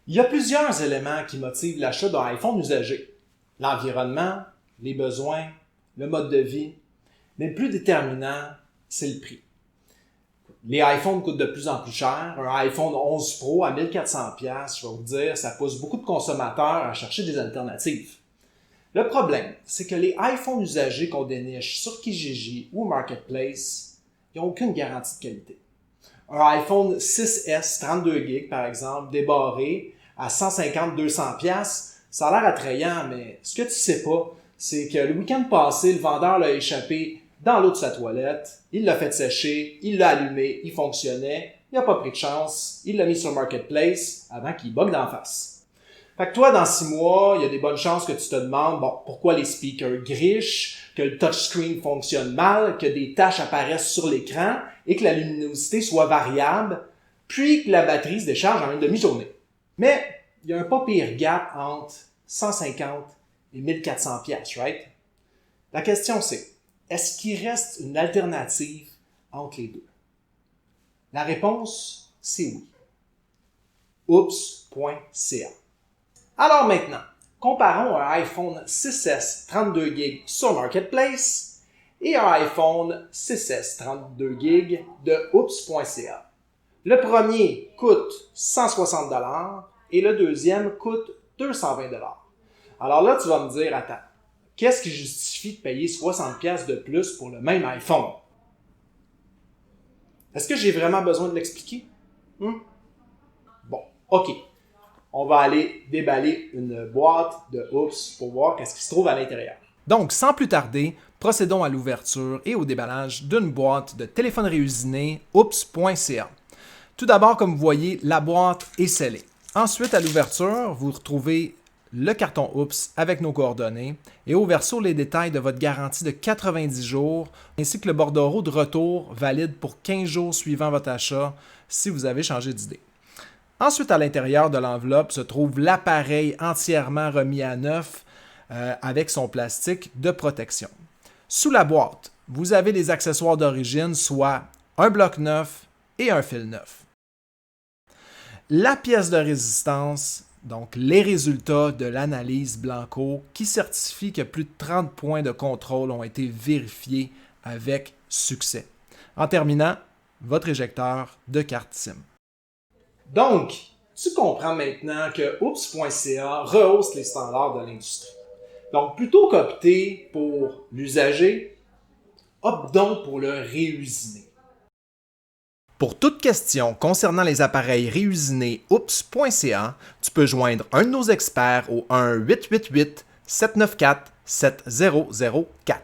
Il y a plusieurs éléments qui motivent l'achat d'un iPhone usagé. L'environnement, les besoins, le mode de vie, mais le plus déterminant, c'est le prix. Les iPhones coûtent de plus en plus cher. Un iPhone 11 Pro à 1400$, je vais vous dire, ça pousse beaucoup de consommateurs à chercher des alternatives. Le problème, c'est que les iPhones usagés qu'on déniche sur Kijiji ou Marketplace, ils n'ont aucune garantie de qualité. Un iPhone 6S 32GB, par exemple, débarré à 150-200$, ça a l'air attrayant, mais ce que tu sais pas, c'est que le week-end passé, le vendeur l'a échappé dans l'eau de sa toilette, il l'a fait sécher, il l'a allumé, il fonctionnait, il n'a pas pris de chance, il l'a mis sur Marketplace avant qu'il bug d'en face. Fait que toi, dans 6 mois, il y a des bonnes chances que tu te demandes, pourquoi les speakers grichent, que le touchscreen fonctionne mal, que des taches apparaissent sur l'écran et que la luminosité soit variable, puis que la batterie se décharge en une demi-journée. Mais il y a un pas pire gap entre 150 et 1400$, right? La question c'est, est-ce qu'il reste une alternative entre les deux? La réponse, c'est oui. Oops.ca. Alors maintenant, comparons un iPhone 6S 32GB sur Marketplace et un iPhone 6S 32GB de Oops.ca. Le premier coûte 160$ et le deuxième coûte 220$. Alors là, tu vas me dire, attends, qu'est-ce qui justifie de payer 60$ de plus pour le même iPhone? Est-ce que j'ai vraiment besoin de l'expliquer? Bon, OK. On va aller déballer une boîte de Oops pour voir qu'est-ce qui se trouve à l'intérieur. Donc, sans plus tarder, procédons à l'ouverture et au déballage d'une boîte de téléphone réusiné Oops.ca. Tout d'abord, comme vous voyez, la boîte est scellée. Ensuite, à l'ouverture, vous retrouvez le carton Oops avec nos coordonnées et au verso les détails de votre garantie de 90 jours ainsi que le bordereau de retour valide pour 15 jours suivant votre achat si vous avez changé d'idée. Ensuite, à l'intérieur de l'enveloppe se trouve l'appareil entièrement remis à neuf avec son plastique de protection. Sous la boîte, vous avez les accessoires d'origine, soit un bloc neuf et un fil neuf. La pièce de résistance, donc les résultats de l'analyse Blanco qui certifie que plus de 30 points de contrôle ont été vérifiés avec succès. En terminant, votre éjecteur de carte SIM. Donc, tu comprends maintenant que Oops.ca rehausse les standards de l'industrie. Donc, plutôt qu'opter pour l'usager, opte donc pour le réusiné. Pour toute question concernant les appareils réusinés Oops.ca, tu peux joindre un de nos experts au 1-888-794-7004.